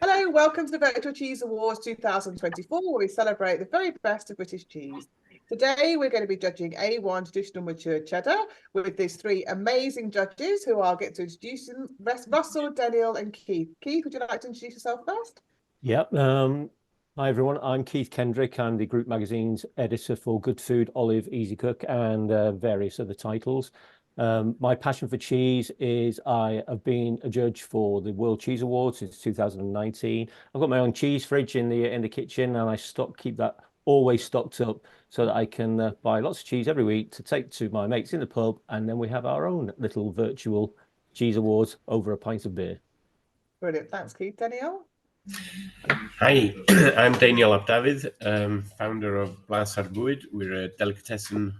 Hello, welcome to the Virtual Cheese Awards 2024, where we celebrate the very best of British cheese. Today, we're going to be judging A1 Traditional Mature Cheddar with these three amazing judges who I'll get to introduce them, Russell, Daniel and Keith. Keith, would you like to introduce yourself first? Yep. Hi, everyone. I'm Keith Kendrick. I'm the Group Magazine's editor for Good Food, Olive, Easy Cook, and various other titles. My passion for cheese is I have been a judge for the World Cheese Awards since 2019. I've got my own cheese fridge in the kitchen, and I keep that always stocked up so that I can buy lots of cheese every week to take to my mates in the pub, and then we have our own little virtual cheese awards over a pint of beer. Brilliant. Thanks, Keith. Daniel? Hi, I'm Daniel Abdavid, founder of Blas Arbwyd. We're a delicatessen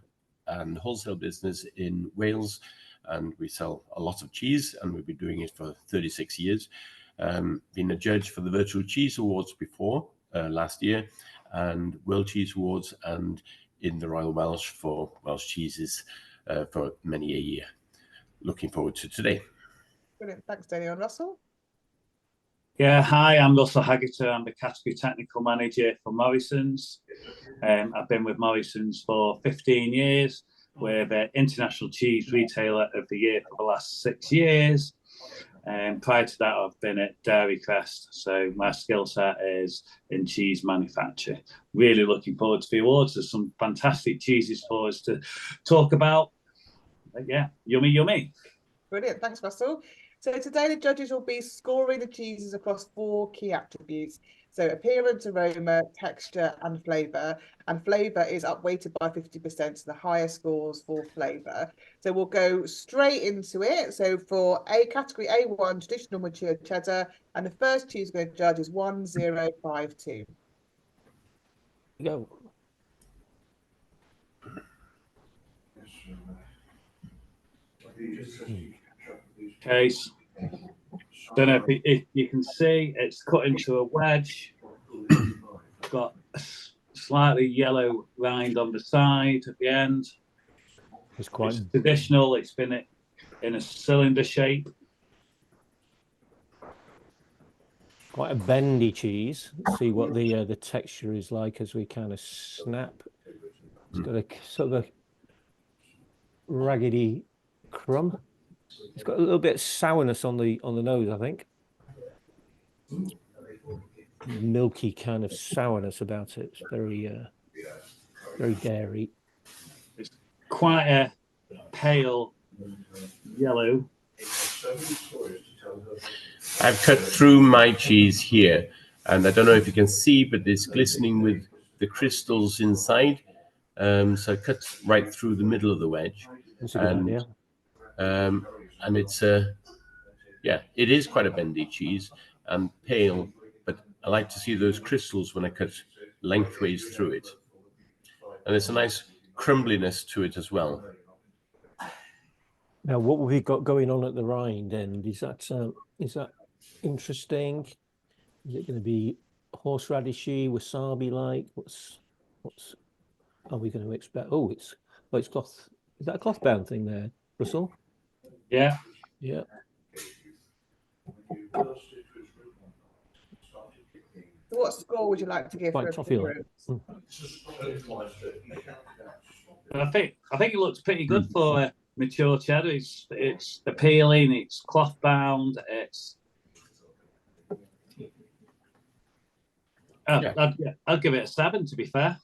and wholesale business in Wales, and we sell a lot of cheese, and we've been doing it for 36 years. Been a judge for the Virtual Cheese Awards before, last year, and World Cheese Awards, and in the Royal Welsh for Welsh cheeses for many a year. Looking forward to today. Brilliant. Thanks, Daniel. And Russell? Yeah, hi, I'm Russell Haggerty. I'm the category technical manager for Morrison's. I've been with Morrison's for 15 years. We're the International Cheese Retailer of the Year for the last 6 years. Prior to that, I've been at Dairy Crest, so my skill set is in cheese manufacture. Really looking forward to the awards. There's some fantastic cheeses for us to talk about. But yeah, yummy, yummy. Brilliant. Thanks, Russell. So today the judges will be scoring the cheeses across 4 key attributes. So appearance, aroma, texture and flavour. And flavour is upweighted by 50%, so the higher scores for flavour. So we'll go straight into it. So for category A1, Traditional Mature Cheddar, and the first cheese we're going to judge is 1052. Go. Okay, don't know if you can see, it's cut into a wedge. Got a slightly yellow rind on the side at the end. It's quite traditional. It's been in a cylinder shape. quite a bendy cheese. Let's see what the texture is like as we kind of snap. It's got a sort of a raggedy crumb. It's got a little bit of sourness on the nose, I think. Milky kind of sourness about it. It's very dairy. It's quite a pale yellow. I've cut through my cheese here, and I don't know if you can see, but it's glistening with the crystals inside. So I cut right through the middle of the wedge. That's a good idea. And it's yeah, it is quite a bendy cheese and pale, but I like to see those crystals when I cut lengthways through it. And there's a nice crumbliness to it as well. Now, what have we got going on at the rind end? Is that interesting? Is it going to be horseradishy, wasabi-like? What's are we going to expect? Oh, it's cloth. Is that a cloth bound thing there, Russell? Yeah. Yeah. What score would you like to give Quite for toffee-like. I think it looks pretty good for a mature cheddar. It's appealing. It's cloth bound. I'd give it a 7. To be fair.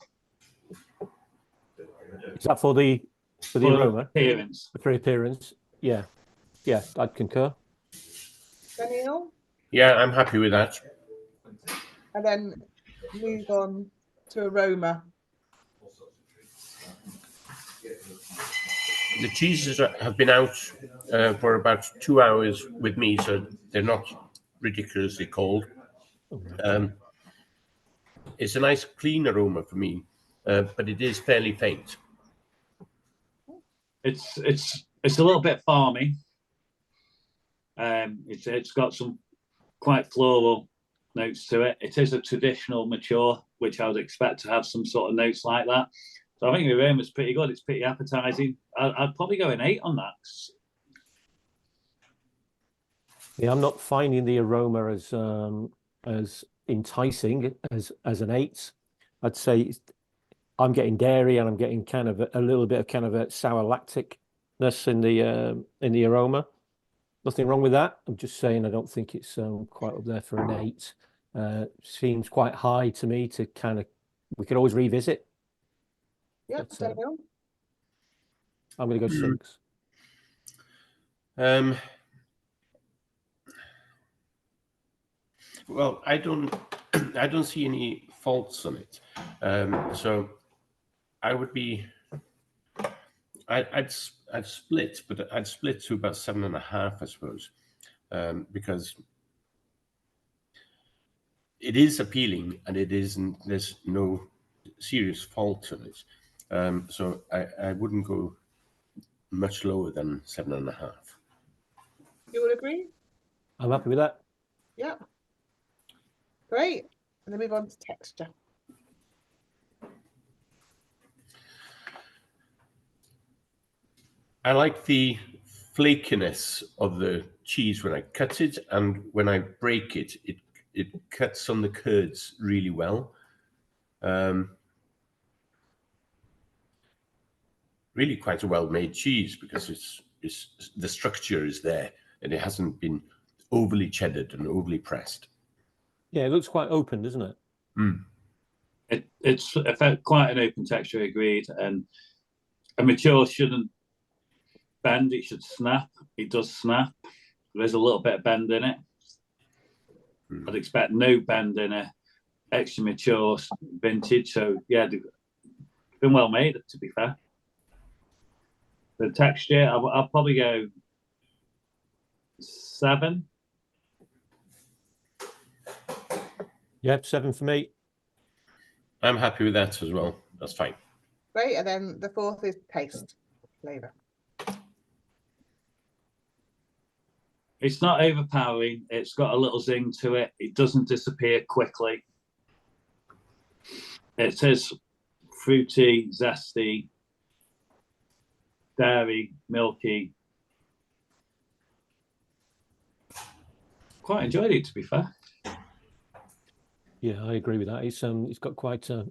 Is that for the aroma? Appearance. For appearance? Yeah. Yeah, I'd concur. Daniel? Yeah, I'm happy with that. And then move on to aroma. The cheeses have been out for about 2 hours with me, so they're not ridiculously cold. It's a nice clean aroma for me, but it is fairly faint. It's a little bit farmy. It's got some quite floral notes to it. It is a traditional mature, which I would expect to have some sort of notes like that. So I think the aroma's pretty good. It's pretty appetizing. I'd probably go an 8 on that. Yeah, I'm not finding the aroma as as enticing as an 8. I'd say I'm getting dairy and I'm getting kind of a little bit of kind of a sour lacticness in the aroma. Nothing wrong with that. I'm just saying I don't think it's quite up there for an 8. Seems quite high to me to kind of, we could always revisit. Yeah, But, I'm going to go 6. Well, I don't see any faults on it. So I would be, I'd split, but I'd split to about 7.5, I suppose, because it is appealing and it isn't. There's no serious fault in it. So I wouldn't go much lower than 7.5. You would agree? I'm happy with that. Yeah. Great. And then move on to texture. I like the flakiness of the cheese when I cut it, and when I break it, it cuts on the curds really well. Really quite a well-made cheese because it's the structure is there and it hasn't been overly cheddared and overly pressed. Yeah, it looks quite open, doesn't it? Mm. It's quite an open texture, agreed. And a mature shouldn't bend, it should snap. It does snap. There's a little bit of bend in it. I'd expect no bend in a extra mature vintage. So yeah, they've been well made, to be fair. The texture, I'll probably go 7. Yep, 7 for me. I'm happy with that as well. That's fine. Great. And then the 4th is taste, flavor. It's not overpowering. It's got a little zing to it. It doesn't disappear quickly. It is fruity, zesty, dairy, milky. Quite enjoyed it, to be fair. Yeah, I agree with that. It's got quite a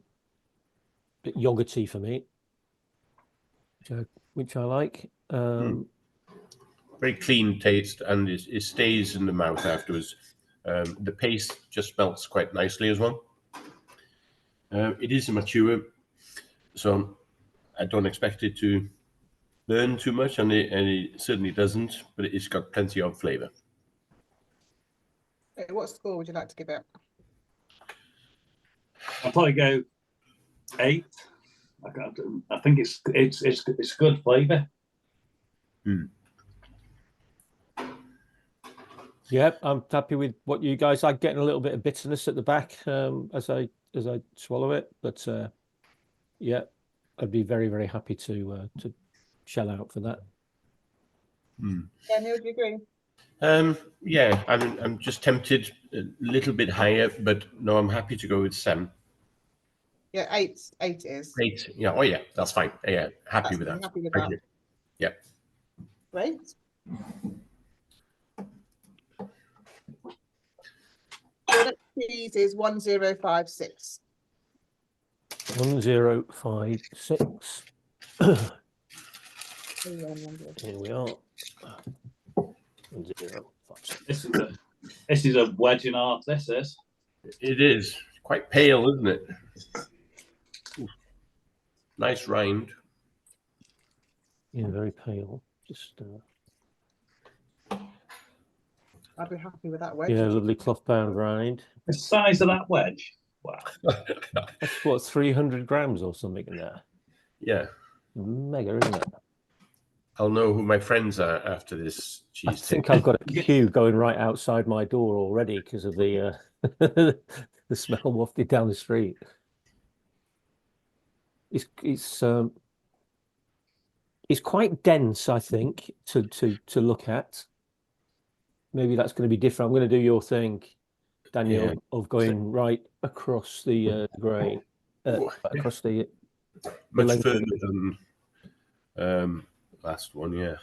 bit yogurty for me, which I like. Very clean taste, and it stays in the mouth afterwards. The paste just melts quite nicely as well. It is a mature, so I don't expect it to burn too much, and it certainly doesn't, but it's got plenty of flavor. Okay, what score would you like to give it? I'll probably go 8. I think it's good flavour. Yeah, I'm happy with what you guys are getting. A little bit of bitterness at the back as I swallow it, but yeah, I'd be very, very happy to shell out for that. Daniel, do you agree? Yeah, I'm just tempted a little bit higher, but no, I'm happy to go with 7. Yeah, 8 is. 8. Yeah. Oh yeah, that's fine. Yeah, happy with that. Happy with Thank that. you. Yeah. Great. Your next cheese is 1056. 1056. Here we are. 1056. This is a wedge and a half. This is. It is quite pale, isn't it? Ooh. Nice rind. Yeah, very pale. Just I'd be happy with that wedge. yeah, lovely cloth bound rind. The size of that wedge. Wow. That's what, 300 grams or something in there. Yeah. Mega, isn't it? I'll know who my friends are after this cheese. I think I've got a queue going right outside my door already because of the the smell wafted down the street. It's quite dense, I think, to look at. Maybe that's going to be different. I'm going to do your thing, Daniel, Yeah. of going right across the grain, across the much length. further than last one. Yeah.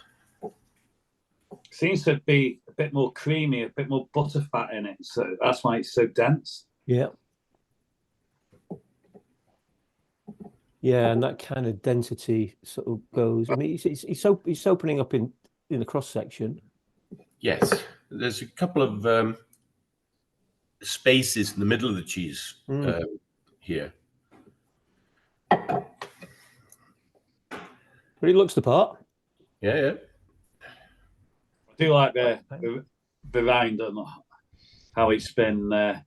Seems to be a bit more creamy, a bit more butter fat in it, so that's why it's so dense. Yeah. Yeah, and that kind of density sort of goes. I mean, it's opening up in the cross section. Yes, there's a couple of spaces in the middle of the cheese here. But it looks the part. Yeah. I do like the rind and how it's been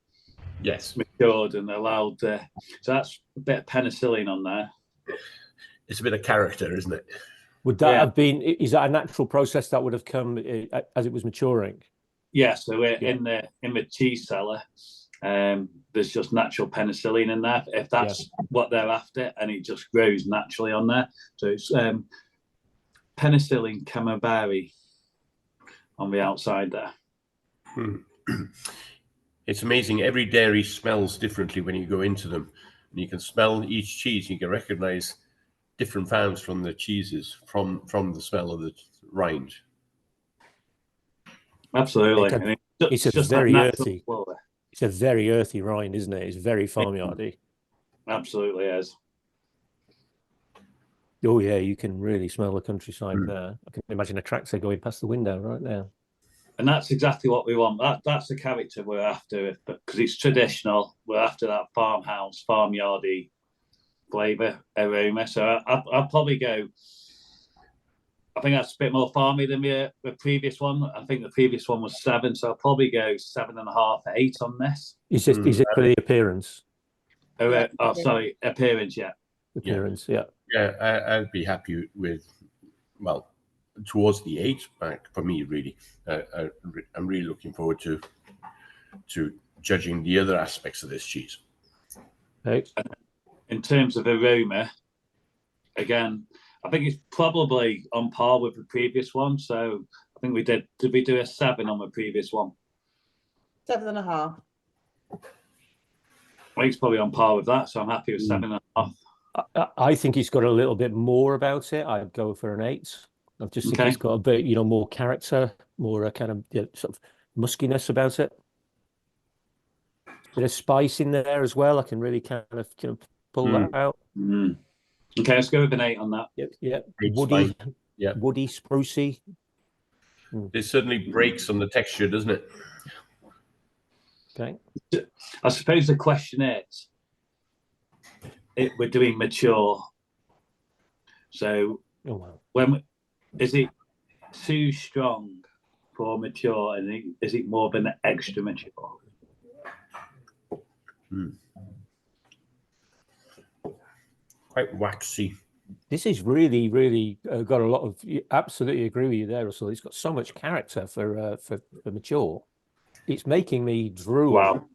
Yes, matured and allowed. So that's a bit of penicillin on there. it's a bit of character, isn't it? Would that have been? Is that a natural process that would have come as it was maturing? Yeah. So we're in the cheese cellar. There's just natural penicillin in there. If that's what they're after, and it just grows naturally on there. So it's penicillin camembert on the outside there. It's amazing. Every dairy smells differently when you go into them. And you can smell each cheese. You can recognize different farms from the cheeses from the smell of the rind. Absolutely. It's a very earthy. It's a very earthy rind, isn't it? It's very farmyardy. Absolutely is. Oh yeah, you can really smell the countryside there. I can imagine a tractor going past the window right now. And that's exactly what we want. That's the character we're after, because it's traditional. We're after that farmhouse, farmyardy flavour, aroma. So I'll probably go. I think that's a bit more farmy than the previous one. I think the previous one was 7, so I'll probably go 7.5, 8 on this. Is it for the appearance? Sorry, appearance. Yeah. Appearance. Yeah. Yeah, I'd be happy with, well, towards the 8 mark for me, really. I'm really looking forward to judging the other aspects of this cheese. Okay. In terms of aroma, again, I think it's probably on par with the previous one. So I think we did we do a 7 on the previous one? 7.5. I think it's probably on par with that. So I'm happy with 7.5. I think he's got a little bit more about it. I'd go for an 8. I just think he's got a bit, more character, more kind of sort of muskiness about it. Bit of spice in there as well. I can really kind of pull that out. Okay, let's go with an 8 on that. Yep. Woody, woody, sprucey. It certainly breaks on the texture, doesn't it? Okay. I suppose the question is, we're doing mature. So is it too strong for mature, and is it more of an extra mature? Quite waxy. This is really, really got a lot of. Absolutely agree with you there, Russell. It's got so much character for mature. It's making me drool. Wow.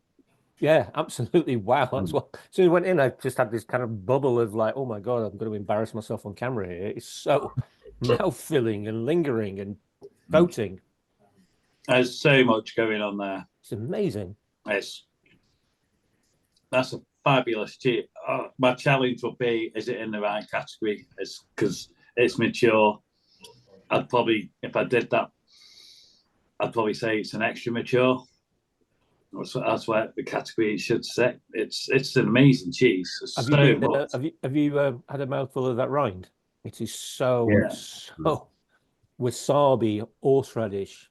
Yeah, absolutely. Wow. That's what. As soon as I went in, I just had this kind of bubble of like, oh my God, I'm going to embarrass myself on camera here. It's so mouth-filling and lingering and coating. There's so much going on there. It's amazing. That's a fabulous cheese. My challenge would be, is it in the right category? It's because it's mature. I'd probably, if I did that, I'd probably say it's an extra mature. That's where the category should sit. It's an amazing cheese. Have you had a mouthful of that rind? It is so wasabi, horseradish.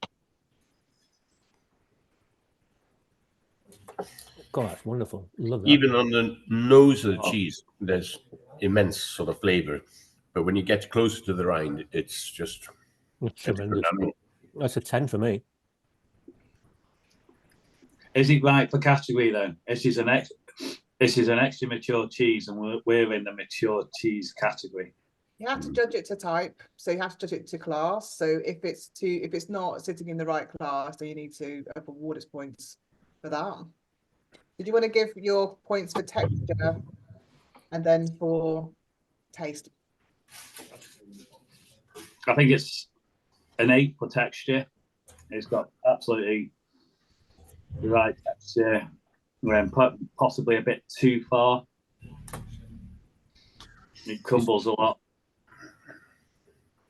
God, that's wonderful. Love that. Even on the nose of the cheese, there's immense sort of flavour. But when you get closer to the rind, it's just tremendous. That's a 10 for me. Is it right for category then? This is an extra mature cheese, and we're in the mature cheese category. You have to judge it to type, so you have to judge it to class. So if it's not sitting in the right class, then you need to award its points for that. Did you want to give your points for texture and then for taste? I think it's an 8 for texture. It's got absolutely the right texture. Possibly a bit too far. It crumbles a lot.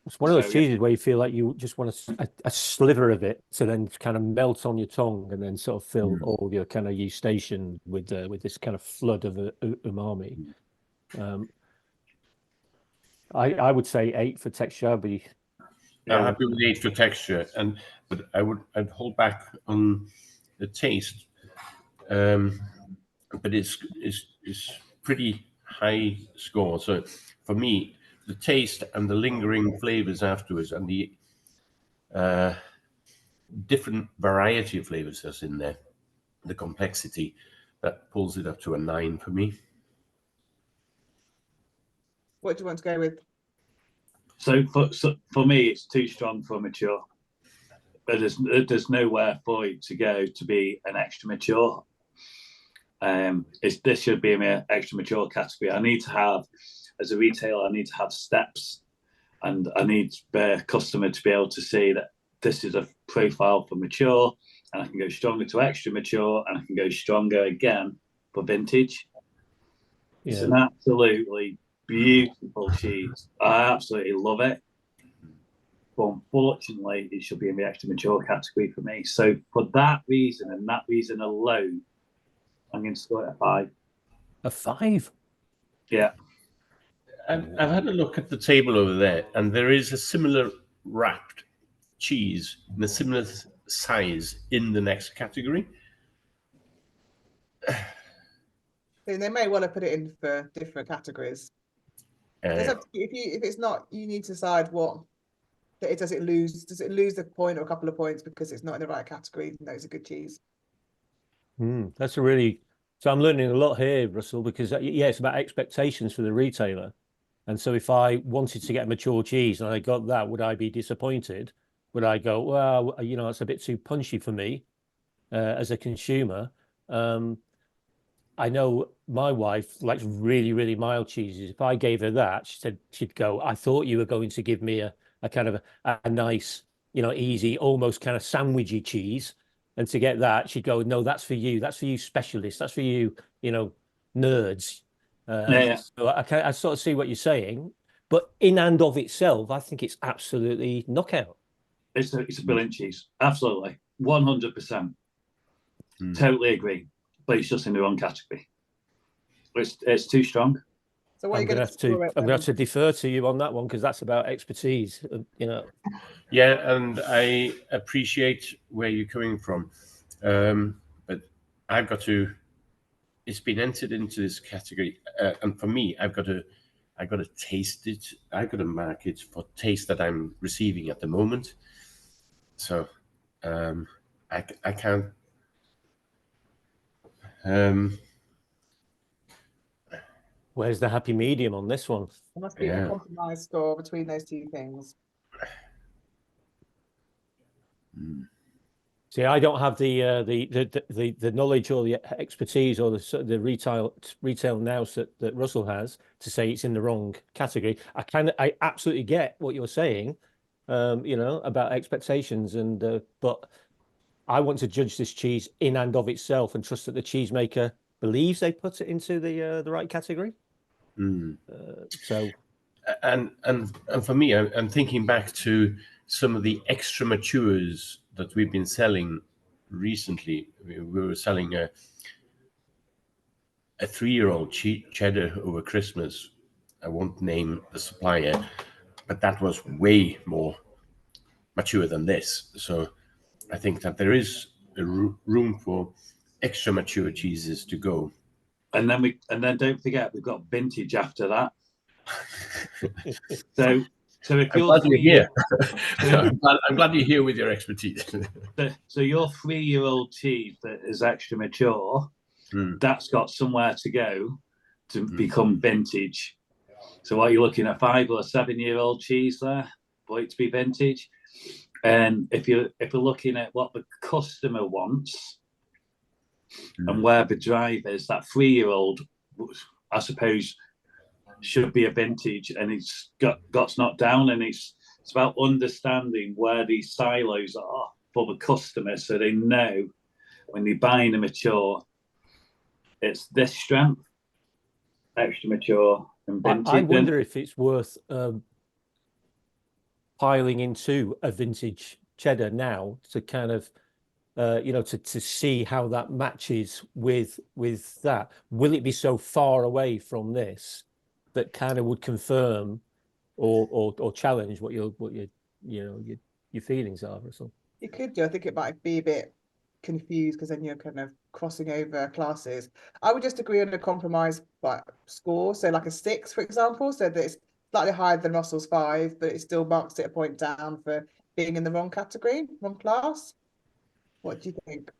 It's one of those So, cheeses where you feel like you just want a sliver of it to then kind of melt on your tongue and then sort of fill all your kind of eustachian with this kind of flood of umami. I would say 8 for texture. I'd be I'm happy with 8 for texture, but I'd hold back on the taste. But it's pretty high score. So for me, the taste and the lingering flavors afterwards, and the different variety of flavors that's in there, the complexity, that pulls it up to a 9 for me. What do you want to go with? So for me, it's too strong for mature. But there's nowhere for it to go to be an extra mature. This should be my extra mature category. I need to have, as a retailer, I need to have steps, and I need the customer to be able to see that this is a profile for mature, and I can go stronger to extra mature, and I can go stronger again for vintage. Yeah. It's an absolutely beautiful cheese. I absolutely love it. But unfortunately, it should be in the extra mature category for me. So for that reason and that reason alone, I'm going to score it a 5. A 5? Yeah. I've had a look at the table over there, and there is a similar wrapped cheese in a similar size in the next category. They may want to put it in for different categories. If it's not, you need to decide what. Does it lose the point or a couple of points because it's not in the right category? No, it's a good cheese. That's a really. So I'm learning a lot here, Russell, because it's about expectations for the retailer. And so if I wanted to get a mature cheese and I got that, would I be disappointed? Would I go, well, it's a bit too punchy for me as a consumer? I know my wife likes really, really mild cheeses. If I gave her that, she said she'd go, I thought you were going to give me a kind of a nice, easy, almost kind of sandwichy cheese. And to get that, she'd go, no, that's for you. That's for you specialists. That's for you, nerds. So I sort of see what you're saying. But in and of itself, I think it's absolutely knockout. It's a brilliant cheese. Absolutely. 100%. Totally agree. But it's just in the wrong category. It's too strong. So what I'm going to have to defer to you on that one because that's about expertise, Yeah, and I appreciate where you're coming from, but I've got to. It's been entered into this category, and for me, I've got to taste it. I've got to mark it for taste that I'm receiving at the moment. So, I can't. Where's the happy medium on this one? There must be a compromise score between those two things. See, I don't have the knowledge or the expertise or the retail nous that Russell has to say it's in the wrong category. I absolutely get what you're saying, about expectations but I want to judge this cheese in and of itself and trust that the cheesemaker believes they put it into the right category. So, and for me, I'm thinking back to some of the extra matures that we've been selling recently. We were selling a 3-year-old cheddar over Christmas. I won't name the supplier, but that was way more mature than this. So I think that there is a room for extra mature cheeses to go. And then don't forget we've got vintage after that. So if you're here, I'm glad you're here with your expertise. So your 3-year-old cheese that is extra mature, that's got somewhere to go to become vintage. So what you're looking at, 5 or 7-year-old cheese there for it to be vintage. And if you're looking at what the customer wants and where the drive is, that 3-year-old, I suppose, should be a vintage, and it's got knocked down, and it's about understanding where these silos are for the customer, so they know when they're buying a mature, it's this strength, extra mature, and vintage. I wonder if it's worth piling into a vintage cheddar now to kind of, you know, to see how that matches with that. Will it be so far away from this that kind of would confirm or challenge what your your feelings are, Russell? You could do. I think it might be a bit confused because then you're kind of crossing over classes. I would just agree on a compromise like score, so like a 6, for example, so that it's slightly higher than Russell's 5, but it still marks it a point down for being in the wrong category, wrong class. What do you think?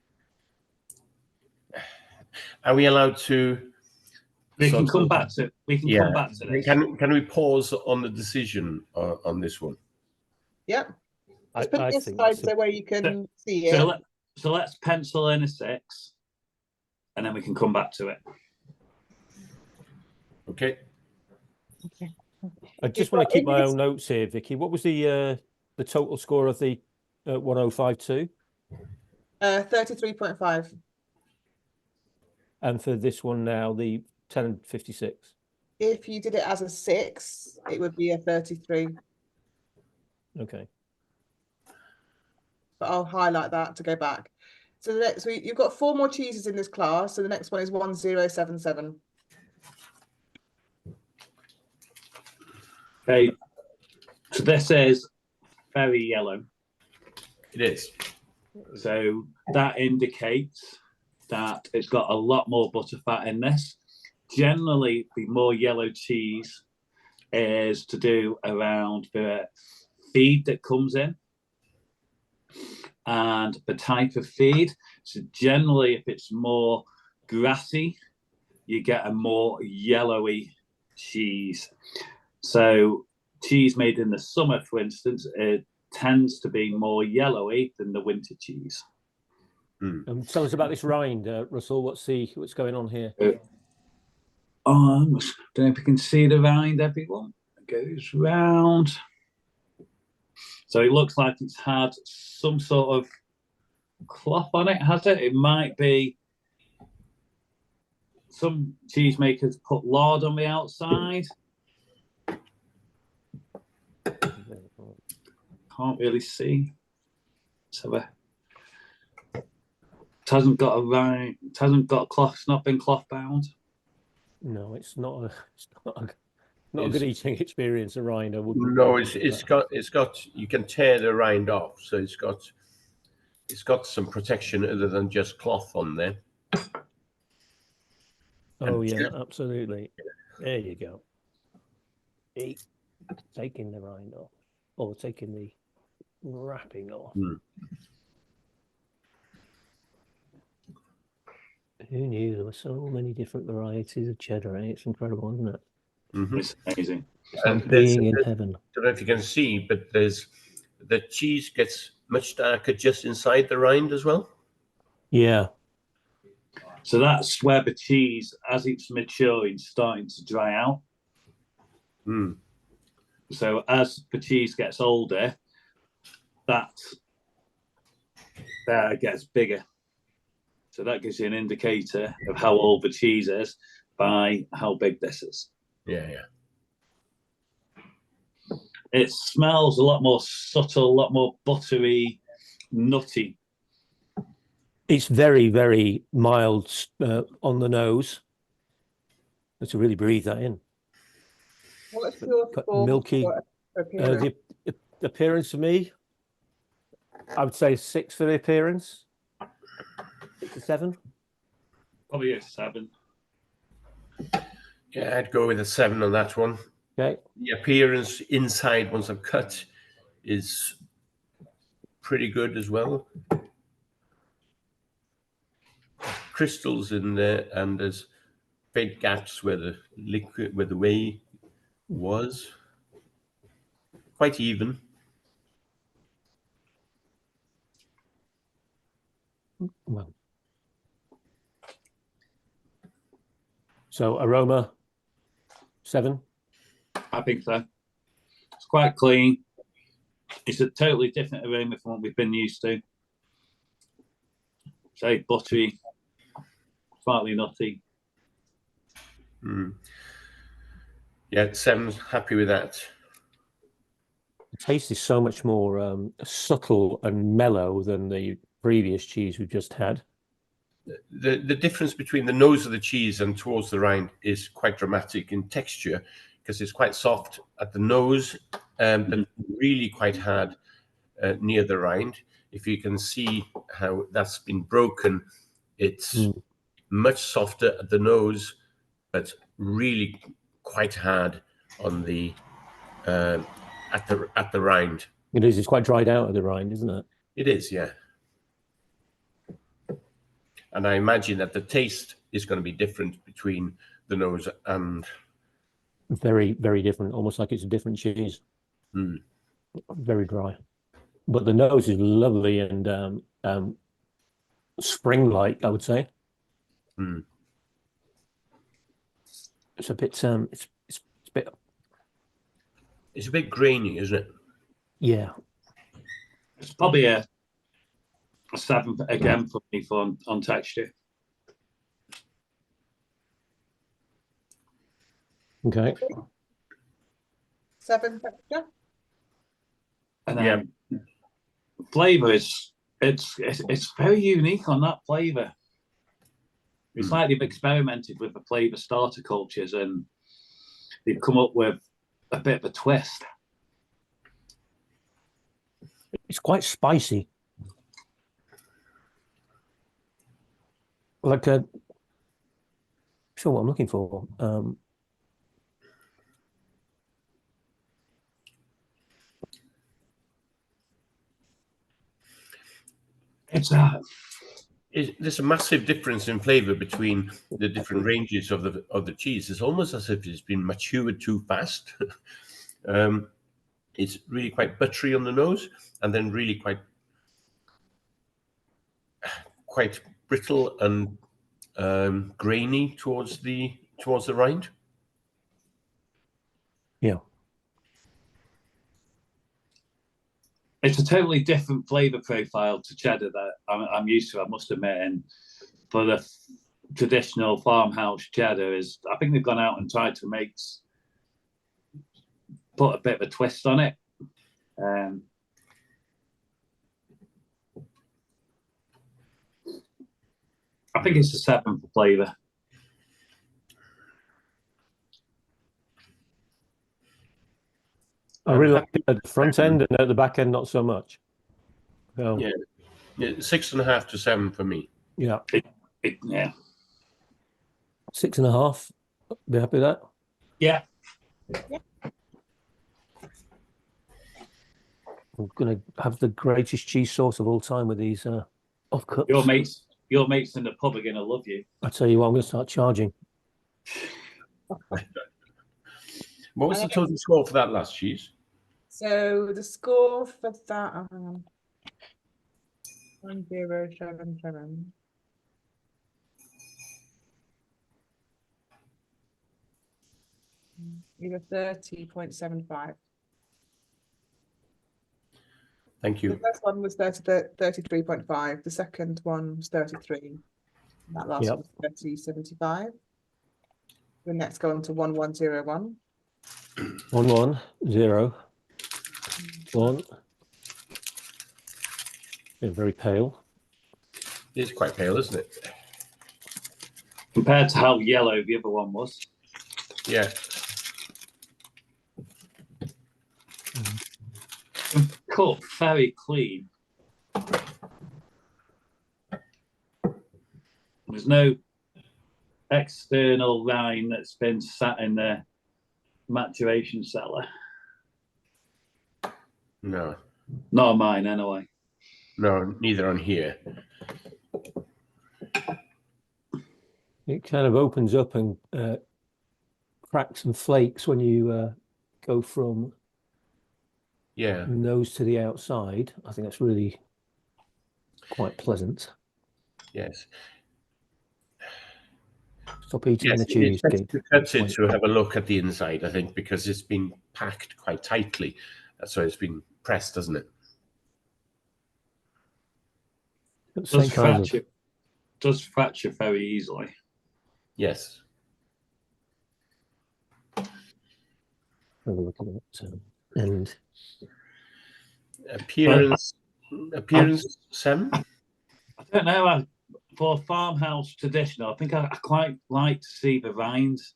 Are we allowed to? We So- can come back to. We can come back to this. Can we pause on the decision on this one? Yep. Just put I it think aside that's so where you can see it. So let's pencil in a 6, and then we can come back to it. Okay. I just want to keep my own notes here, Vicky. What was the total score of the 1052? 33.5. And for this one now, the 1056. If you did it as a 6, it would be a 33. Okay. But I'll highlight that to go back. So the next week, you've got 4 more cheeses in this class. So the next one is 1077. Okay. So this is very yellow. It is. So that indicates that it's got a lot more butterfat in this. Generally, the more yellow cheese is to do around the feed that comes in and the type of feed. So generally, if it's more grassy, you get a more yellowy cheese. So cheese made in the summer, for instance, it tends to be more yellowy than the winter cheese. Tell us about this rind, Russell. What's going on here? I don't know if you can see the rind, everyone. It goes round. So it looks like it's had some sort of cloth on it, has it? It might be some cheesemakers put lard on the outside. Can't really see. So it hasn't got a rind. It hasn't got cloth. It's not been cloth bound. No, it's not a good eating experience. A rind, I wouldn't. No, it's got. You can tear the rind off, so it's got some protection other than just cloth on there. Oh yeah, absolutely. There you go. Taking the rind off, or taking the wrapping off. Who knew there were so many different varieties of cheddar? It's incredible, isn't it? It's amazing. And being in heaven. I don't know if you can see, but the cheese gets much darker just inside the rind as well. Yeah. So that's where the cheese, as it's maturing, starting to dry out. So as the cheese gets older, that gets bigger. So that gives you an indicator of how old the cheese is by how big this is. Yeah. It smells a lot more subtle, a lot more buttery, nutty. It's very, very mild on the nose. Let's really breathe that in. What's your score? Milky. The appearance for me, I would say 6 for the appearance. 6 or 7. Probably a 7. Yeah, I'd go with a 7 on that one. Okay. The appearance inside, once I've cut, is pretty good as well. Crystals in there, and there's big gaps where the whey was. Quite even. Well. So aroma, 7. I think so. It's quite clean. It's a totally different aroma from what we've been used to. Say buttery, slightly nutty. Yeah, 7's happy with that. The taste is so much more subtle and mellow than the previous cheese we've just had. The difference between the nose of the cheese and towards the rind is quite dramatic in texture, because it's quite soft at the nose, but really quite hard near the rind. If you can see how that's been broken, it's much softer at the nose, but really quite hard on the at the rind. It is. It's quite dried out at the rind, isn't it? It is, yeah. And I imagine that the taste is going to be different between the nose and... Very, very different. Almost like it's a different cheese. Very dry. But the nose is lovely and spring-like, I would say. It's a bit it's a bit grainy, isn't it? Yeah. It's probably a 7 again for me on texture. Okay. 7 texture. And then flavour is it's very unique on that flavour. It's like they've experimented with the flavour starter cultures and they've come up with a bit of a twist. It's quite spicy. Like a... Sure what I'm looking for. There's a massive difference in flavour between the different ranges of the cheese. It's almost as if it's been matured too fast. It's really quite buttery on the nose, and then really quite brittle and grainy towards the rind. Yeah. It's a totally different flavour profile to cheddar that I'm used to, I must admit. And for the traditional farmhouse cheddar, I think they've gone out and tried to put a bit of a twist on it. I think it's a 7 for flavour. I really like it at the front end, and at the back end, not so much. So, yeah, 6.5 to 7 for me. Yeah. Yeah. 6.5. Be happy with that? Yeah. I'm going to have the greatest cheese sauce of all time with these off cups. Your mates in the pub are going to love you. I tell you what, I'm going to start charging. What was the total score for that last cheese? So the score for that 1077. Either 30.75. Thank you. The first one was 33.5. The second one was 33. That last one was 30.75. The next go on to 1101. 110. They're very pale. It's quite pale, isn't it? Compared to how yellow the other one was. Yeah. Cut very clean. There's no external rind that's been sat in the maturation cellar. No. Not on mine, anyway. No, neither on here. It kind of opens up and cracks and flakes when you go from nose to the outside. I think that's really quite pleasant. Yes. Stop eating the cheese. It's it to have a look at the inside, I think, because it's been packed quite tightly. So it's been pressed, doesn't it? Does fracture very easily. Yes. Have a look at it. And Appearance 7. I don't know. For farmhouse traditional, I think I quite like to see the vines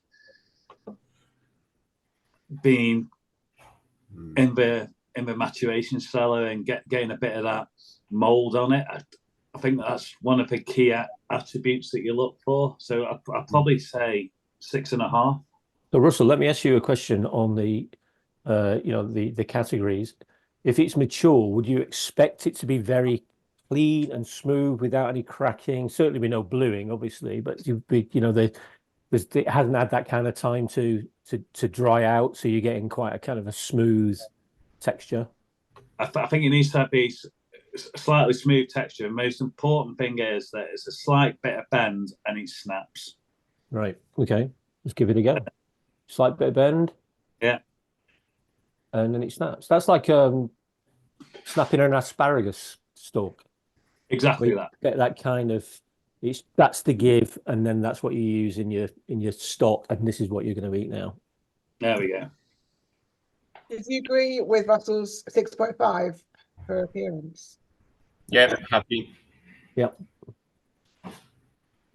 being in the maturation cellar and getting a bit of that mold on it. I think that's one of the key attributes that you look for. So I'd probably say 6.5. So Russell, let me ask you a question on the the categories. If it's mature, would you expect it to be very clean and smooth without any cracking? Certainly, we know bluing, obviously, but it hasn't had that kind of time to dry out, so you're getting quite a kind of a smooth texture. I think it needs to be slightly smooth texture. The most important thing is that it's a slight bit of bend and it snaps. Right. Okay. Let's give it a go. Slight bit of bend. Yeah. And then it snaps. That's like snapping an asparagus stalk. Exactly that. Get that kind of that's the give, and then that's what you use in your stock, and this is what you're going to eat now. There we go. Did you agree with Russell's 6.5 for appearance? Yeah, happy. Yep.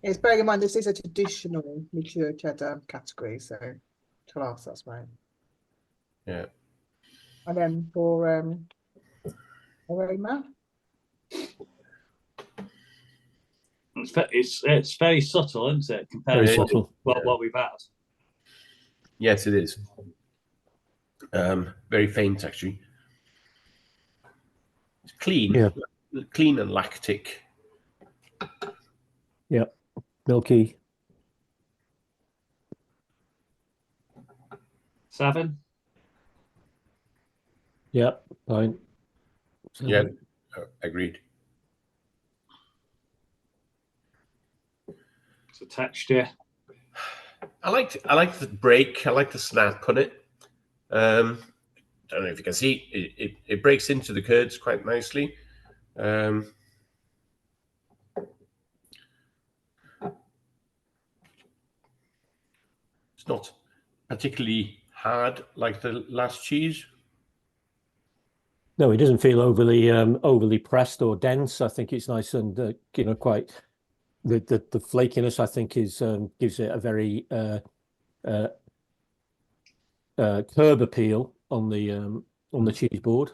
It's bearing in mind this is a traditional mature cheddar category, so class, that's right. Yeah. And then for aroma, it's very subtle, isn't it, compared Very to subtle. what we've had? Yes, it is. Very faint, actually. It's clean. Yeah. Clean and lactic. Yep. Milky. 7. Yep. Fine. Yeah, agreed. So texture. I like the break. I like the snap on it. Don't know if you can see it breaks into the curds quite nicely. It's not particularly hard like the last cheese. No, it doesn't feel overly pressed or dense. I think it's nice and quite the flakiness. I think is gives it a very curb appeal on the cheese board.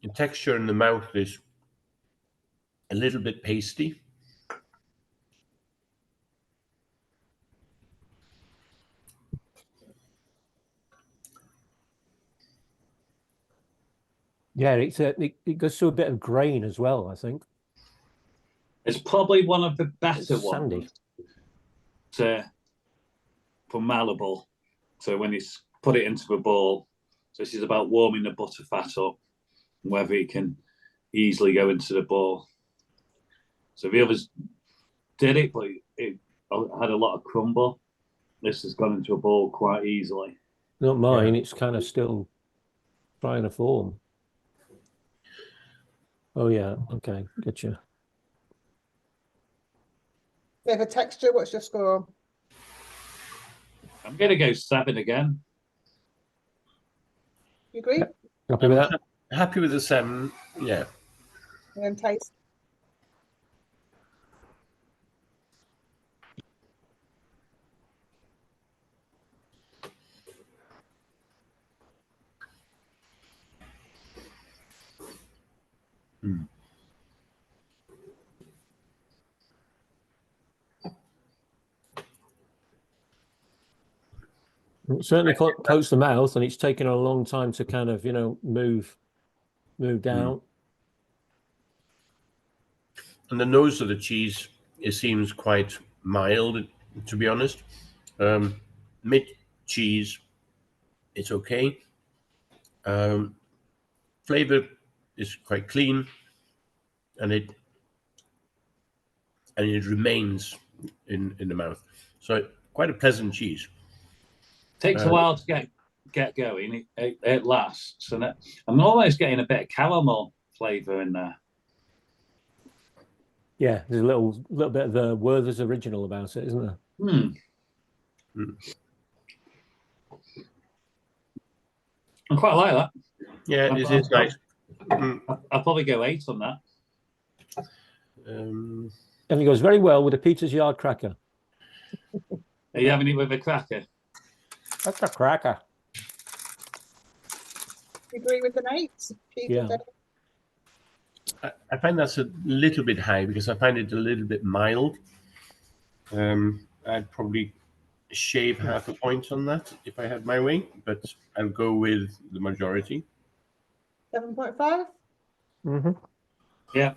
The texture in the mouth is a little bit pasty. Yeah, it goes through a bit of grain as well, I think. It's probably one of the better Sandy. ones for malleable. So when you put it into a bowl, so this is about warming the butter fat up, whether it can easily go into the bowl. So the others did it, but it had a lot of crumble. This has gone into a bowl quite easily. Not mine. Yeah. It's kind of still trying to form. Oh yeah. Okay. Gotcha. yeah, for texture, what's your score? I'm going to go 7 again. You agree? Happy with that? Happy with the 7. Yeah. And then taste. It certainly coats the mouth, and it's taken a long time to kind of move down. And the nose of the cheese, it seems quite mild, to be honest. Mid cheese, it's okay. Flavor is quite clean, and it remains in the mouth. So quite a pleasant cheese. Takes a while to get going. It lasts, and I'm always getting a bit of caramel flavour in there. Yeah, there's a little bit of the Werther's original about it, isn't there? I quite like that. Yeah, it is nice. I'll probably go 8 on that. And it goes very well with a Peter's Yard cracker. Are you having it with a cracker? That's a cracker. Agree with an 8? Keith and Yeah. Dave? I find that's a little bit high because I find it a little bit mild. I'd probably shave half a point on that if I had my way, but I'll go with the majority. 7.5? Mm-hmm. Yeah.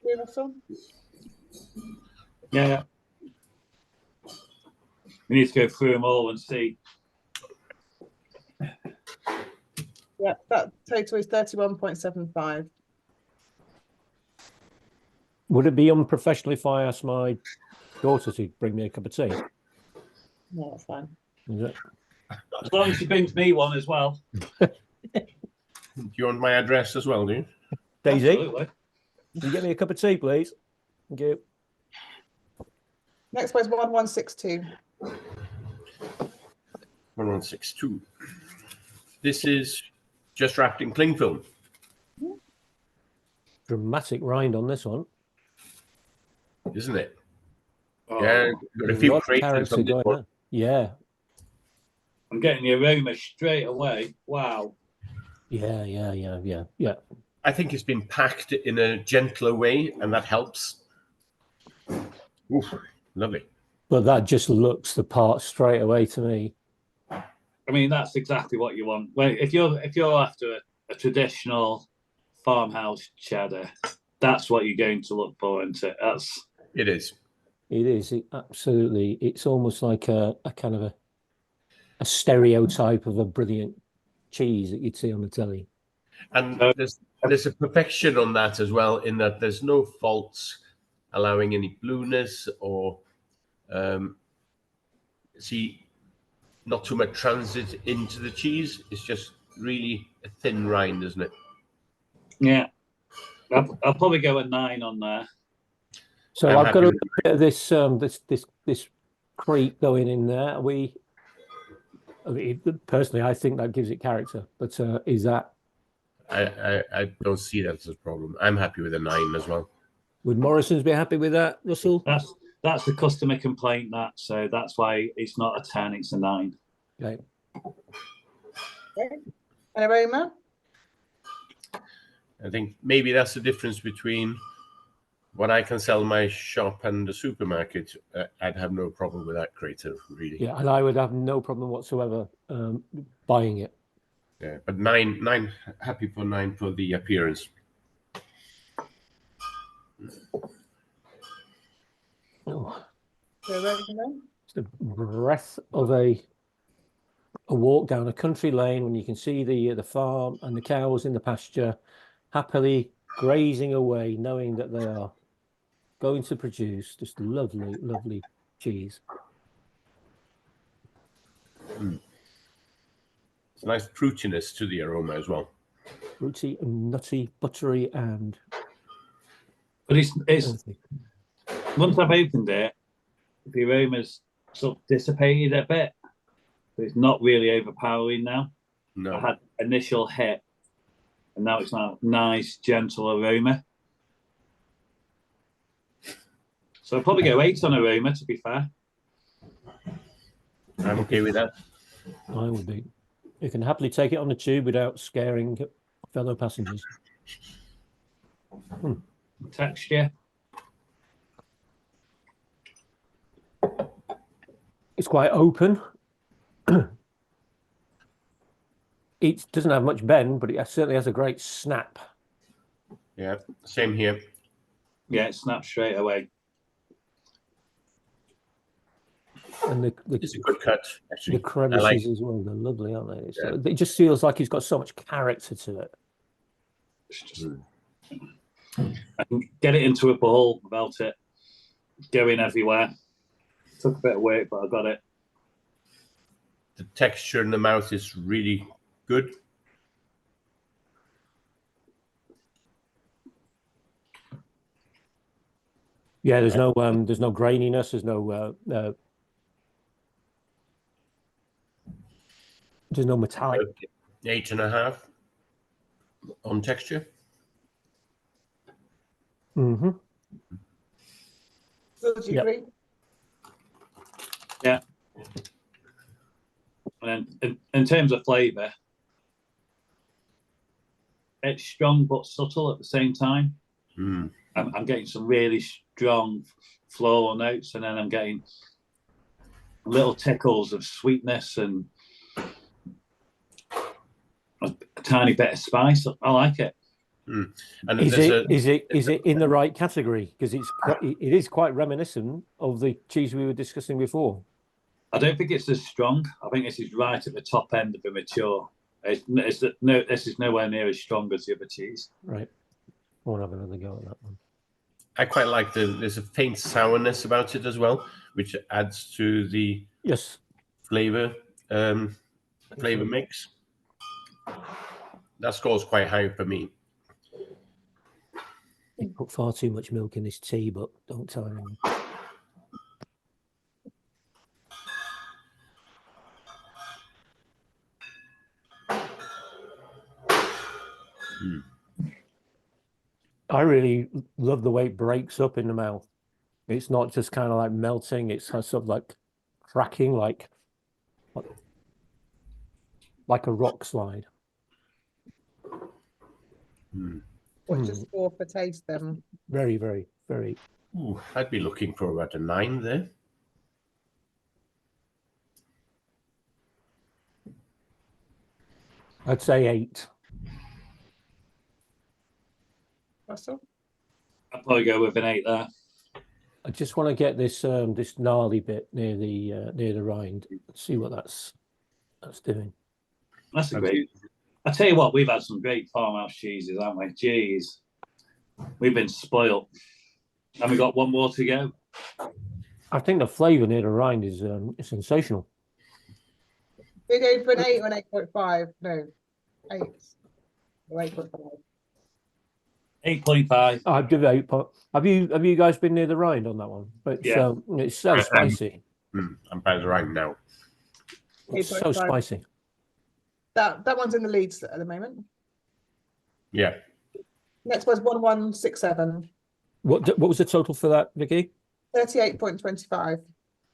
Agree, Russell? Yeah. We need to go through them all and see. Yeah, that total is 31.75. Would it be unprofessional if I asked my daughter to bring me a cup of tea? No, that's fine. Is it? As long as she brings me one as well. Do you want my address as well, do you? Daisy, Absolutely. can you get me a cup of tea, please? Thank you. Next one is 1162. 1162. This is just wrapped in cling film. Dramatic rind on this one. Isn't it? Oh, Yeah, got a There's few lots of craters character on this going one. there. Yeah. I'm getting the aroma straight away. Wow. Yeah. I think it's been packed in a gentler way, and that helps. Oof, lovely. But that just looks the part straight away to me. I mean, that's exactly what you want. Well, if you're after a traditional farmhouse cheddar, that's what you're going to look for, isn't it? It is. It is. Absolutely. It's almost like a kind of a stereotype of a brilliant cheese that you'd see on the telly. And there's a perfection on that as well, in that there's no faults allowing any blueness or not too much transit into the cheese. It's just really a thin rind, isn't it? Yeah. I'll probably go a 9 on there. So I'm I've got a happy with bit of this creep going in there. I mean, personally, I think that gives it character. But is that? I don't see that as a problem. I'm happy with a 9 as well. Would Morrison's be happy with that, Russell? That's the customer complaint, so that's why it's not a 10, it's a 9. Okay. Okay. And aroma? I think maybe that's the difference between what I can sell my shop and the supermarket. I'd have no problem with that crater, really. Yeah, and I would have no problem whatsoever buying it. Yeah, but 9, happy for 9 for the appearance. Oh, Aroma? it's the breath of a walk down a country lane when you can see the farm and the cows in the pasture happily grazing away, knowing that they are going to produce just lovely cheese. It's a nice fruitiness to the aroma as well. Fruity and nutty, buttery and But it's once I've opened it, the aroma's sort of dissipated a bit. But it's not really overpowering now. No. I had initial hit, and now it's now nice, gentle aroma. So I'll probably go 8 on aroma, to be fair. I'm okay with that. I would be. You can happily take it on the tube without scaring fellow passengers. Texture. It's quite open. It doesn't have much bend, but it certainly has a great snap. Yeah, same here. Yeah, it snaps straight away. And It's a good cut, actually. the crevices as well, they're lovely, aren't they? So Yeah. it just feels like it's got so much character to it. It's just, I can get it into a bowl without it going everywhere. Took a bit of work, but I got it. The texture in the mouth is really good. Yeah, there's no graininess, there's no metallic. 8.5 on texture. Mm-hmm. Phil, do you Yep. agree? Yeah. And then in terms of flavour, it's strong but subtle at the same time. Mm. I'm getting some really strong floral notes, and then I'm getting little tickles of sweetness and a tiny bit of spice. I like it. Mm. And Is there's it in the right category? Because it is quite reminiscent of the cheese we were discussing before. I don't think it's as strong. I think this is right at the top end of the mature. This is nowhere near as strong as the other cheese. Right. I want to have another go at that one. I quite like there's a faint sourness about it as well, which adds to the Yes. flavor mix. That scores quite high for me. You put far too much milk in this tea, but don't tell anyone. Mm. I really love the way it breaks up in the mouth. It's not just kind of like melting, it's sort of like cracking, like a rock slide. Mm. What's your score for taste then? Very, very, very. Ooh, I'd be looking for about a 9 there. I'd say 8. Russell? I'd probably go with an 8 there. I just want to get this this gnarly bit near the rind. See what that's doing. That's a great. I tell you what, we've had some great farmhouse cheeses, haven't we? Jeez, we've been spoiled, and we got one more to go. I think the flavour near the rind is sensational. We're going for an 8 or an 8.5. No, 8 or 8.5. 8.5. I'd give it 8. Have you guys been near the rind on that one? But Yeah. It's so spicy. I'm by the rind now. It's so 8.5. spicy. That one's in the leads at the moment. Yeah. Next one's 1167. What was the total for that, Vicky? 38.25.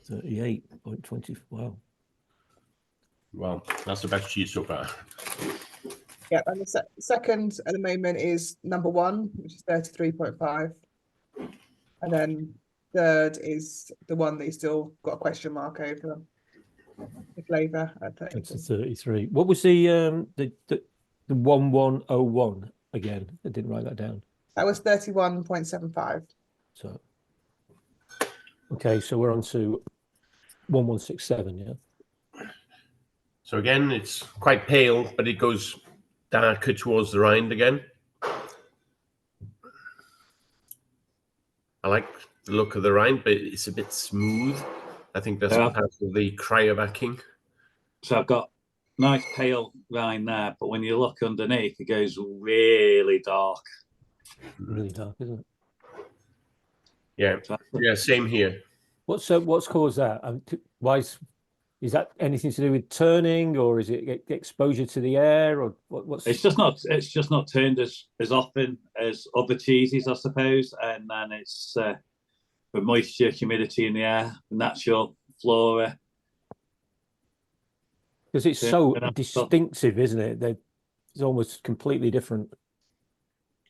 38.20. Wow. Well, that's the best cheese so far. Yeah, and the second at the moment is number 1, which is 33.5. And then third is the one that you still got a question mark over. The flavour at 33. That's a 33. What was the 1101 again? I didn't write that down. That was 31.75. So okay, so we're on to 1167, yeah. So again, it's quite pale, but it goes darker towards the rind again. I like the look of the rind, but it's a bit smooth. I think that's part of the cryobacking. So I've got nice pale rind there, but when you look underneath, it goes really dark. Really dark, isn't it? Yeah, yeah, same here. What's caused that? Why is that anything to do with turning, or is it exposure to the air, or what's? It's just not turned as often as other cheeses, I suppose, and then it's the moisture, humidity in the air, natural flora. Because it's so distinctive, isn't it? It's almost completely different.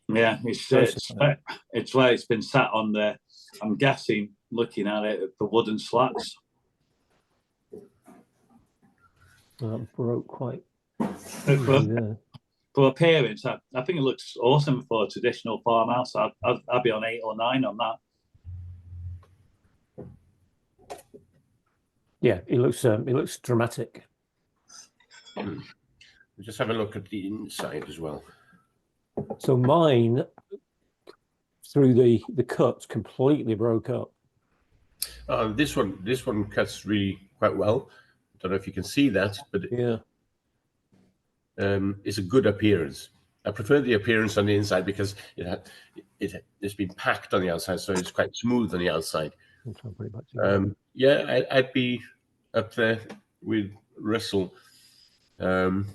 Yeah, it's where it's been sat on there. I'm guessing, looking at it, the wooden slats. Broke quite. For appearance, I think it looks awesome for a traditional farmhouse. I'd be on 8 or 9 on that. Yeah, it looks dramatic. Just have a look at the inside as well. So mine, through the cuts, completely broke up. This one cuts really quite well. I don't know if you can see that, but yeah, it's a good appearance. I prefer the appearance on the inside because it's been packed on the outside, so it's quite smooth on the outside. Yeah, I'd be up there with Russell. That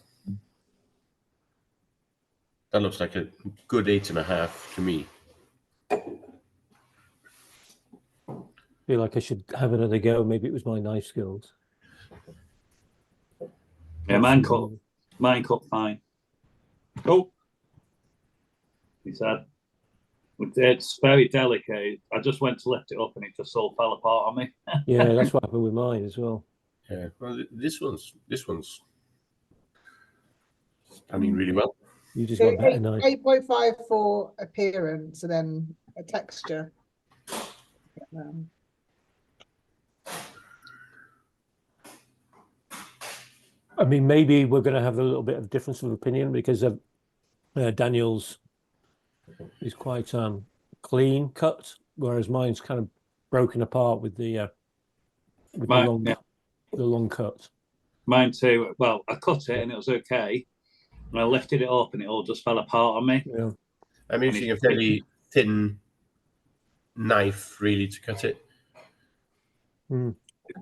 looks like a good 8.5 to me. Feel like I should have another go. Maybe it was my knife skills. Yeah, mine cut fine. Oh, he said. It's very delicate. I just went to lift it up and it just all fell apart on me. Yeah, that's what happened with mine as well. Yeah, well, this one's standing really well. You just got better knife. 8.5 for appearance and then a texture. I mean, maybe we're going to have a little bit of difference of opinion because of Daniel's is quite clean cut, whereas mine's kind of broken apart with the long cut. Mine too. Well, I cut it and it was okay. And I lifted it up and it all just fell apart on me. Yeah. I'm using a fairly thin knife, really, to cut it.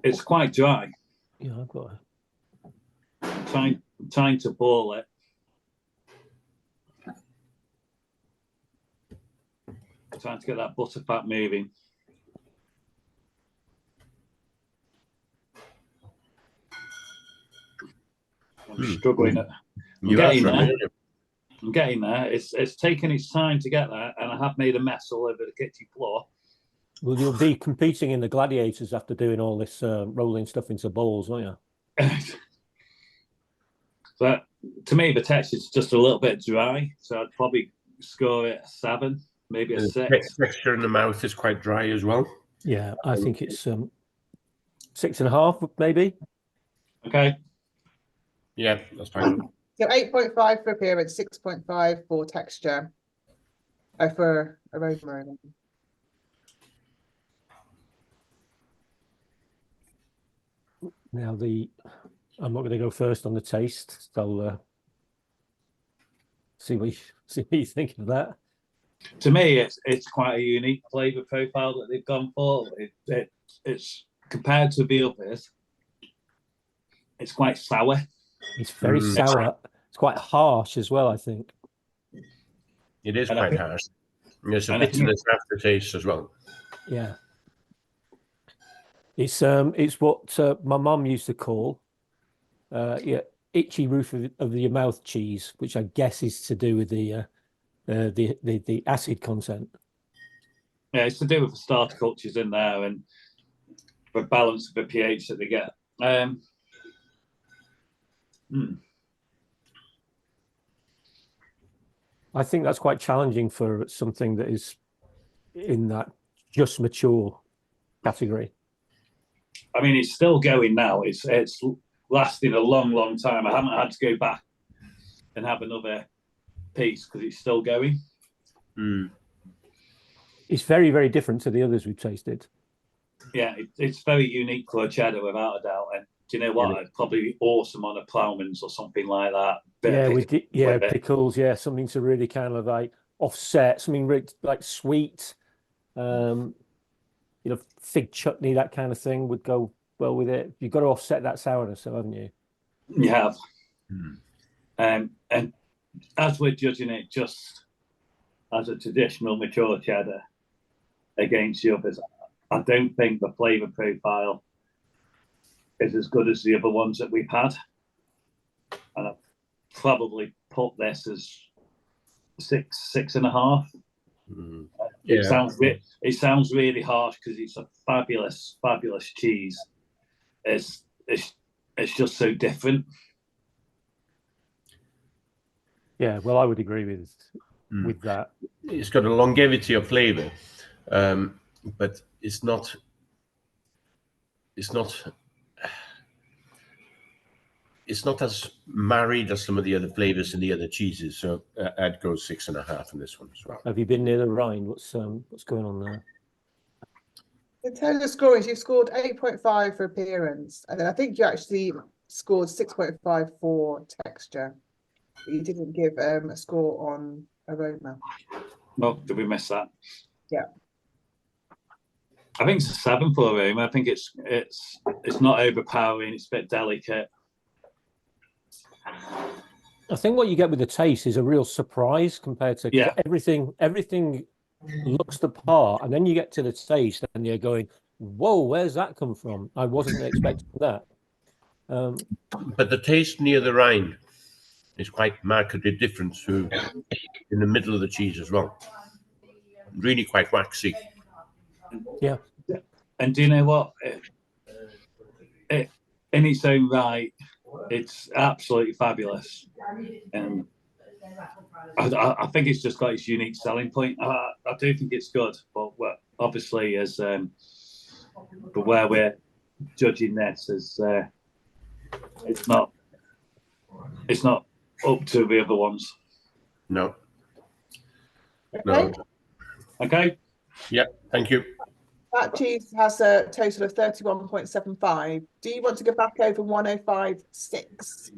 It's quite dry. Yeah, I've got it. Trying to ball it. Trying to get that butter fat moving. I'm struggling. I'm getting there. It's taken its time to get there, and I have made a mess all over the kitchen floor. Well, you'll be competing in the gladiators after doing all this rolling stuff into bowls, won't you? But to me, the texture's just a little bit dry, so I'd probably score it a 7, maybe a 6. The texture in the mouth is quite dry as well. Yeah, I think it's 6.5, maybe. Okay. Yeah, that's fine. So 8.5 for appearance, 6.5 for texture. For aroma. Now I'm not going to go first on the taste. So see what you think of that. To me, it's quite a unique flavour profile that they've gone for. It's compared to the others, it's quite sour. It's very sour. It's quite harsh as well, I think. It is quite harsh. There's a bitterness aftertaste as well. Yeah. It's what my mum used to call itchy roof of your mouth cheese, which I guess is to do with the acid content. Yeah, it's to do with the starter cultures in there and the balance of the pH that they get. I think that's quite challenging for something that is in that just mature category. I mean, it's still going now. It's lasting a long time. I haven't had to go back and have another piece because it's still going. It's very, very different to the others we've tasted. Yeah, it's very unique for a cheddar without a doubt. And do you know what? It'd probably be awesome on a Plowman's or something like that. Pickles. Yeah, something to really kind of like offset something really, like sweet. Fig chutney, that kind of thing would go well with it. You've got to offset that sourness, haven't you? You have. And as we're judging it just as a traditional mature cheddar against the others, I don't think the flavour profile is as good as the other ones that we've had. And I've probably put this as 6.5. It sounds really harsh because it's a fabulous cheese. It's just so different. Yeah, well, I would agree with that. It's got a longevity of flavor, but it's not as married as some of the other flavors in the other cheeses. So I'd go 6.5 in this one as well. Have you been near the rind? What's going on there? In terms of scoring, you scored 8.5 for appearance, and then I think you actually scored 6.5 for texture. But you didn't give a score on aroma. No, did we miss that? Yeah. I think it's a 7 for aroma. I think it's not overpowering. It's a bit delicate. I think what you get with the taste is a real surprise compared to everything looks the part, and then you get to the taste and you're going, whoa, where's that come from? I wasn't expecting that. But the taste near the rind is quite markedly different to in the middle of the cheese as well. Really quite waxy. Yeah. And do you know what? In its own right, it's absolutely fabulous. And I think it's just got its unique selling point. I do think it's good, but obviously, as but where we're judging this, is it's not up to the other ones. No. Okay. No. Okay. Yeah. Thank you. That cheese has a total of 31.75. Do you want to go back over 1056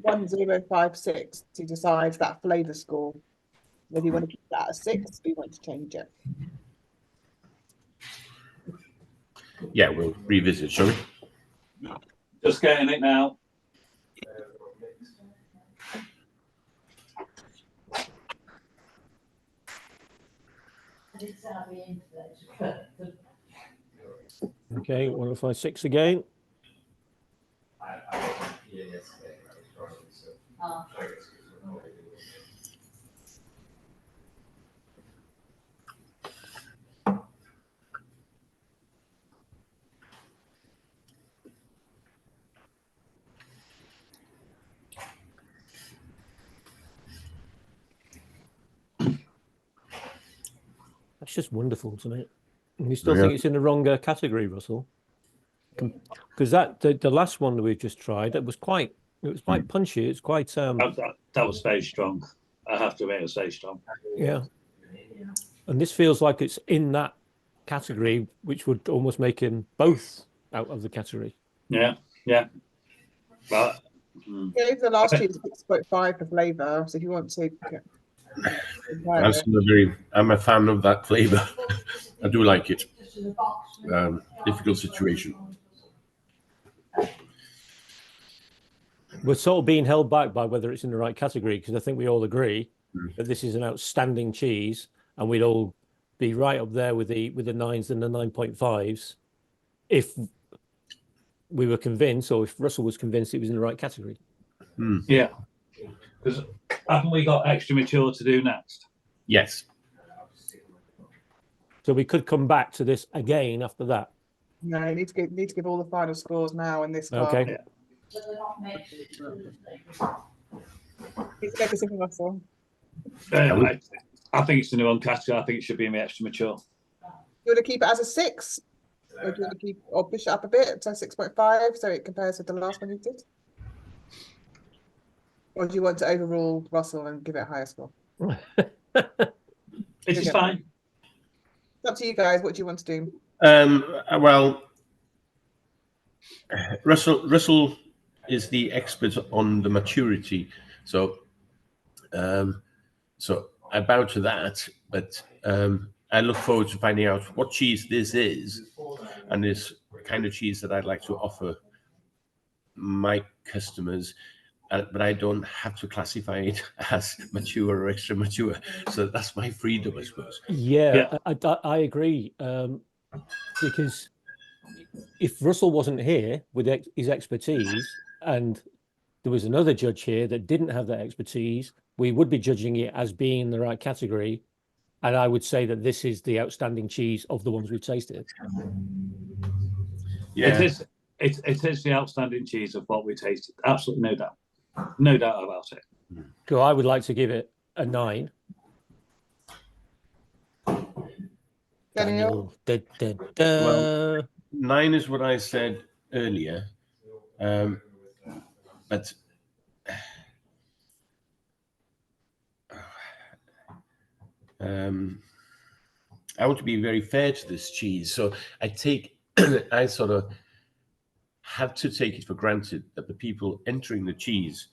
to decide that flavour score? Whether you want to keep that at 6 or you want to change it? Yeah, we'll revisit, shall we? Just getting it now. Okay, 1056 again. That's just wonderful to me. And you still think it's in the wrong category, Russell? Because the last one that we've just tried, it was quite punchy. It's quite That was very strong. I have to admit, it was very strong. Yeah. And this feels like it's in that category, which would almost make him both out of the category. Yeah. But The last cheese is 6.5 for flavour. So if you want to I'm a fan of that flavour. I do like it. Difficult situation. We're sort of being held back by whether it's in the right category, because I think we all agree that this is an outstanding cheese, and we'd all be right up there with the 9s and the 9.5s if we were convinced, or if Russell was convinced it was in the right category. Yeah, because haven't we got extra mature to do next? Yes. So we could come back to this again after that. No, you need to give all the final scores now in this car. Okay. Please make a decision, Russell. I think it's in the wrong category. I think it should be in the extra mature. You want to keep it as a 6? Or do you want to push it up a bit to 6.5 so it compares with the last one you did? Or do you want to overrule Russell and give it a higher score? It is fine. It's up to you guys. What do you want to do? Well, Russell is the expert on the maturity, so I bow to that. But I look forward to finding out what cheese this is, and this kind of cheese that I'd like to offer my customers. But I don't have to classify it as mature or extra mature. So that's my freedom, I suppose. Yeah. I agree. Because if Russell wasn't here with his expertise, and there was another judge here that didn't have that expertise, we would be judging it as being in the right category. And I would say that this is the outstanding cheese of the ones we've tasted. Yeah. It is the outstanding cheese of what we tasted. Absolutely no doubt. No doubt about it. So I would like to give it a 9. Daniel? Well, 9 is what I said earlier, but I want to be very fair to this cheese, so I sort of have to take it for granted that the people entering the cheese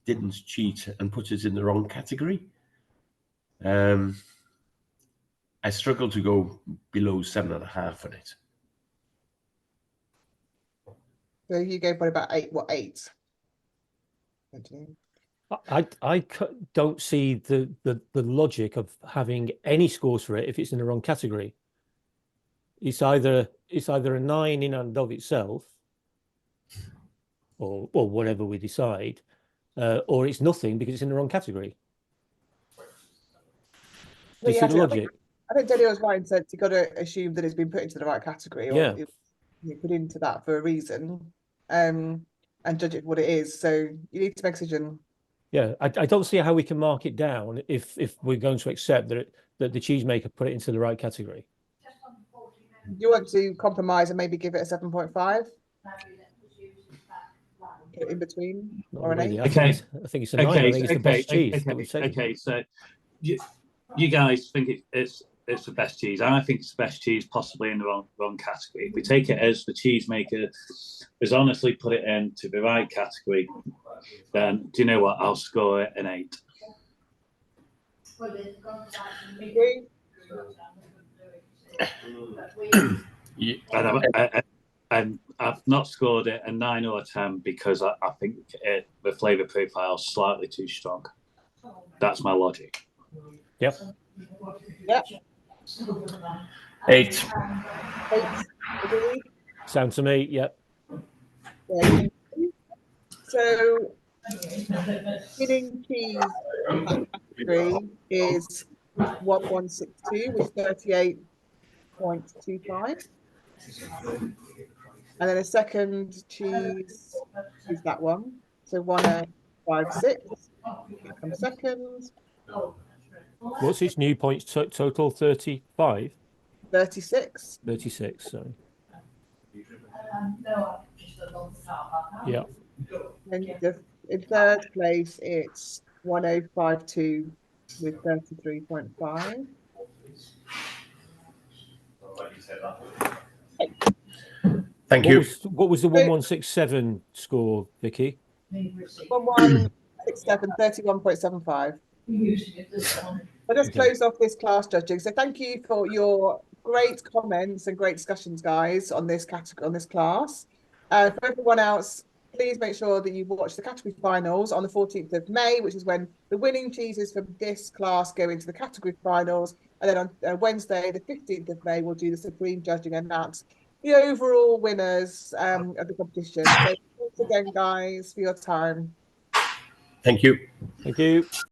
didn't cheat and put it in the wrong category. I struggle to go below 7.5 on it. So you gave what about 8? What 8? don't see the logic of having any scores for it if it's in the wrong category. It's either a 9 in and of itself, or whatever we decide, or it's nothing because it's in the wrong category. Do you see the logic? I think Daniel was right and said you've got to assume that it's been put into the right category, or you put into that for a reason, and judge it for what it is. So you need to make a decision. Yeah, I don't see how we can mark it down if we're going to accept that the cheesemaker put it into the right category. You want to compromise and maybe give it a 7.5 in between, or an 8? I think it's a 9. I think it's the best cheese. Okay, so you guys think it's the best cheese. I think it's the best cheese, possibly in the wrong category. If we take it as the cheesemaker has honestly put it into the right category, then do you know what? I'll score it an 8. And I've not scored it a 9 or a 10 because I think the flavour profile is slightly too strong. That's my logic. Yep. 8. Sounds to me. Yep. So, winning cheese category is 1162 with 38.25. And then a second cheese is that one. So 1056 comes second. What's its new points total? 35? 36. 36, sorry. Yeah. And in third place, it's 1052 with 33.5. Thank you. What was the 1167 score, Vicky? 1167, 31.75. I just closed off this class judging. So thank you for your great comments and great discussions, guys, on this category, on this class. For everyone else, please make sure that you watch the category finals on the 14th of May, which is when the winning cheeses from this class go into the category finals. And then on Wednesday, the 15th of May, we'll do the supreme judging and announce the overall winners of the competition. So thanks again, guys, for your time. Thank you. Thank you.